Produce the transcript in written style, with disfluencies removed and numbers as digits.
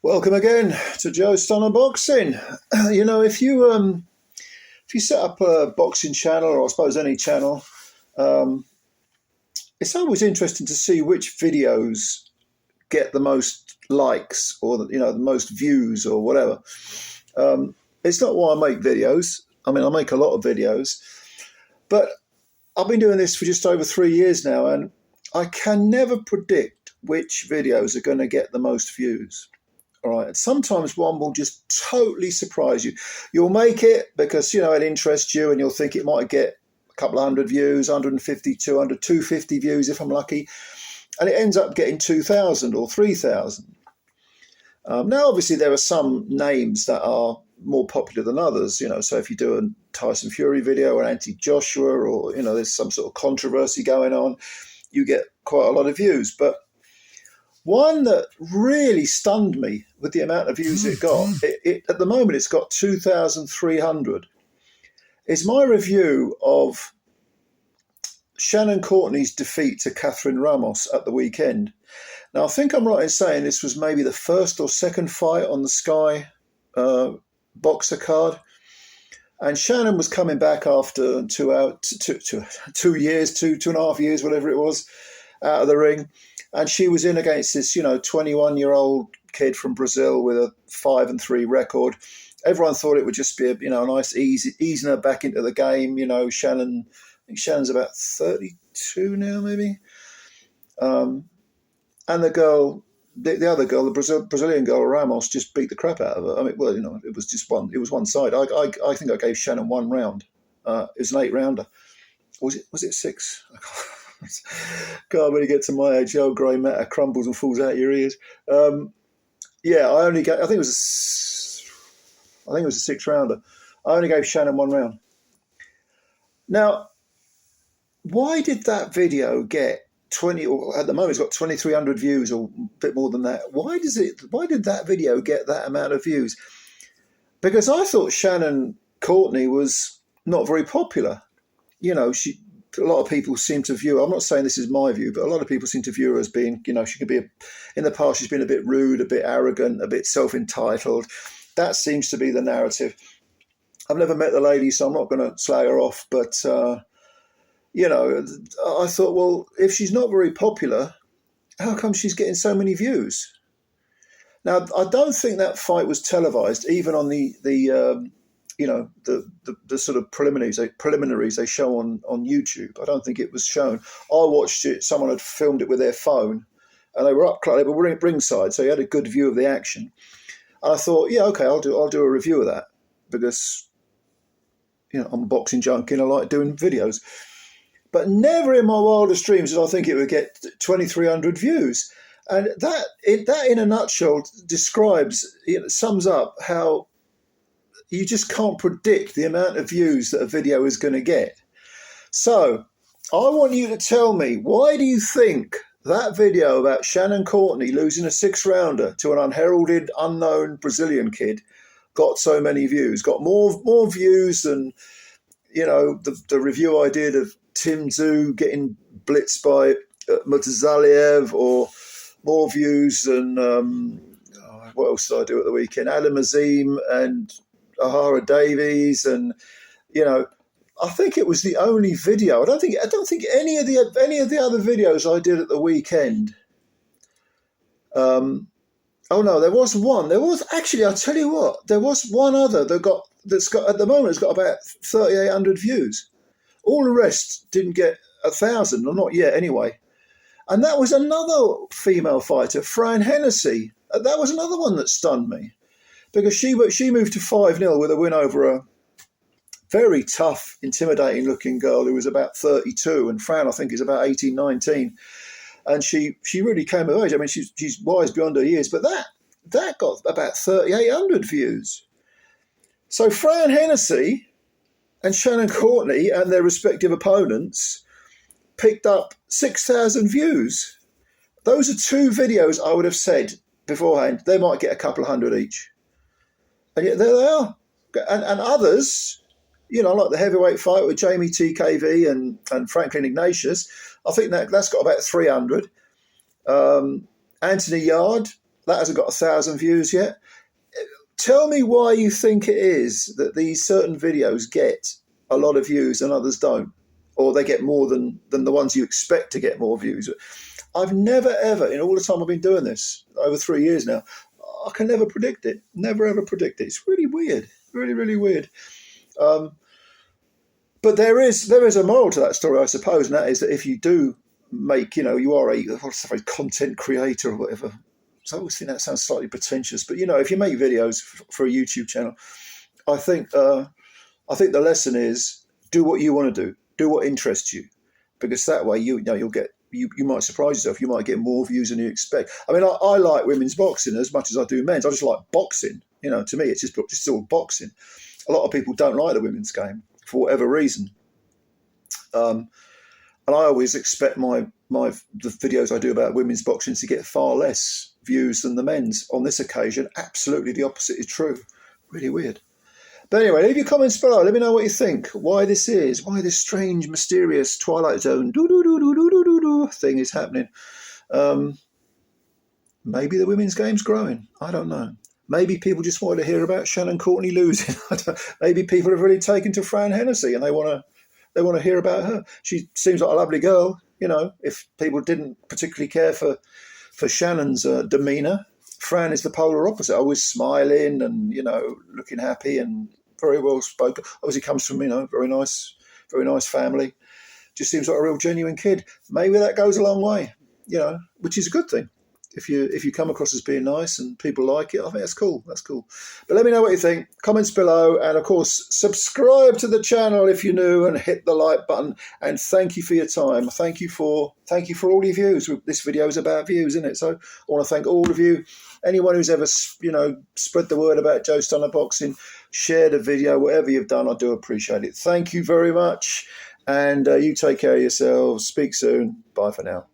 Welcome again to Joe's Stun Unboxing. If you set up a boxing channel, or I suppose any channel, it's always interesting to see which videos get the most likes or the most views or whatever. It's not why I make videos. I mean, I make a lot of videos, but I've been doing this for just over 3 years now, and I can never predict which videos are going to get the most views. All right. And sometimes one will just totally surprise you. You'll make it because, it interests you and you'll think it might get a couple of hundred views, 150, 200, 250 views if I'm lucky. And it ends up getting 2,000 or 3,000. Now, obviously, there are some names that are more popular than others. So if you do a Tyson Fury video or anti-Joshua or, there's some sort of controversy going on, you get quite a lot of views. But one that really stunned me with the amount of views it got, at the moment it's got 2,300, is my review of Shannon Courtney's defeat to Catherine Ramos at the weekend. Now, I think I'm right in saying this was maybe the first or second fight on the Sky boxer card. And Shannon was coming back after 2 years, two and a half years, whatever it was, out of the ring. And she was in against this, 21-year-old kid from Brazil with a 5-3 record. Everyone thought it would just be a nice easing her back into the game. Shannon, I think Shannon's about 32 now, maybe. And the girl, the other girl, the Brazilian girl, Ramos, just beat the crap out of her. I mean, it was just one. It was one side. I think I gave Shannon one round. It was an 8-rounder. Was it 6? God, when you get to my age, the old grey matter crumbles and falls out your ears. I think it was a 6-rounder. I only gave Shannon one round. Now, why did that video get 20? Or at the moment, it's got 2,300 views, or a bit more than that. Why did that video get that amount of views? Because I thought Shannon Courtney was not very popular. A lot of people seem to view, I'm not saying this is my view, but a lot of people seem to view her as being, she could be, in the past, she's been a bit rude, a bit arrogant, a bit self-entitled. That seems to be the narrative. I've never met the lady, so I'm not going to slag her off. But, I thought, well, if she's not very popular, how come she's getting so many views? Now, I don't think that fight was televised, even on the sort of preliminaries they show on YouTube. I don't think it was shown. I watched it. Someone had filmed it with their phone, and they were ringside, so you had a good view of the action. And I thought, yeah, okay, I'll do a review of that because I'm a boxing junkie and I like doing videos. But never in my wildest dreams did I think it would get 2,300 views. And that in a nutshell describes, sums up how you just can't predict the amount of views that a video is going to get. So I want you to tell me, why do you think that video about Shannon Courtney losing a 6-rounder to an unheralded, unknown Brazilian kid got so many views? Got more views than, the review I did of Tim Tszyu getting blitzed by Mutazaliev, or more views than, what else did I do at the weekend? Adam Azim and Ahara Davies, and I think it was the only video. I don't think any of the other videos I did at the weekend. Oh no, there was one. There was actually. I'll tell you what. There was one other that's got at the moment. It's got about 3,800 views. All the rest didn't get 1,000, or not yet anyway. And that was another female fighter, Fran Hennessy. That was another one that stunned me, because she moved to 5-0 with a win over a very tough, intimidating-looking girl who was about 32, and Fran, I think, is about 18, 19. And she really came of age. I mean, she's wise beyond her years, but that got about 3,800 views. So Fran Hennessy and Shannon Courtney and their respective opponents picked up 6,000 views. Those are two videos I would have said beforehand they might get a couple of hundred each. And yet there they are. And others, like the heavyweight fight with Jamie TKV and Franklin Ignatius, I think that's got about 300. Anthony Yard, that hasn't got 1,000 views yet. Tell me why you think it is that these certain videos get a lot of views and others don't, or they get more than the ones you expect to get more views. I've never, ever, in all the time I've been doing this, over 3 years now, I can never predict it. Never, ever predict it. It's really weird. Really, really weird. But there is a moral to that story, I suppose, and that is that if you do make, you are a content creator or whatever. So I always think that sounds slightly pretentious, but if you make videos for a YouTube channel, I think the lesson is do what you want to do what interests you, because that way you'll get you might surprise yourself. You might get more views than you expect. I mean, I like women's boxing as much as I do men's. I just like boxing. To me, it's just all boxing. A lot of people don't like the women's game for whatever reason. And I always expect the videos I do about women's boxing to get far less views than the men's. On this occasion, absolutely the opposite is true. Really weird. But anyway, leave your comments below. Let me know what you think. Why this strange, mysterious Twilight Zone thing is happening. Maybe the women's game's growing. I don't know. Maybe people just wanted to hear about Shannon Courtney losing. Maybe people have really taken to Fran Hennessy and they want to hear about her. She seems like a lovely girl. If people didn't particularly care for Shannon's demeanour, Fran is the polar opposite. Always smiling and looking happy and very well spoken. Obviously comes from very nice family. Just seems like a real genuine kid. Maybe that goes a long way. Which is a good thing. If you come across as being nice and people like it, I think that's cool. That's cool. But let me know what you think. Comments below, and of course, subscribe to the channel if you're new, and hit the like button. And thank you for your time. Thank you for all your views. This video is about views, isn't it? So I want to thank all of you. Anyone who's ever spread the word about Joe Stunner Boxing, shared a video, whatever you've done, I do appreciate it. Thank you very much, and you take care of yourselves. Speak soon. Bye for now.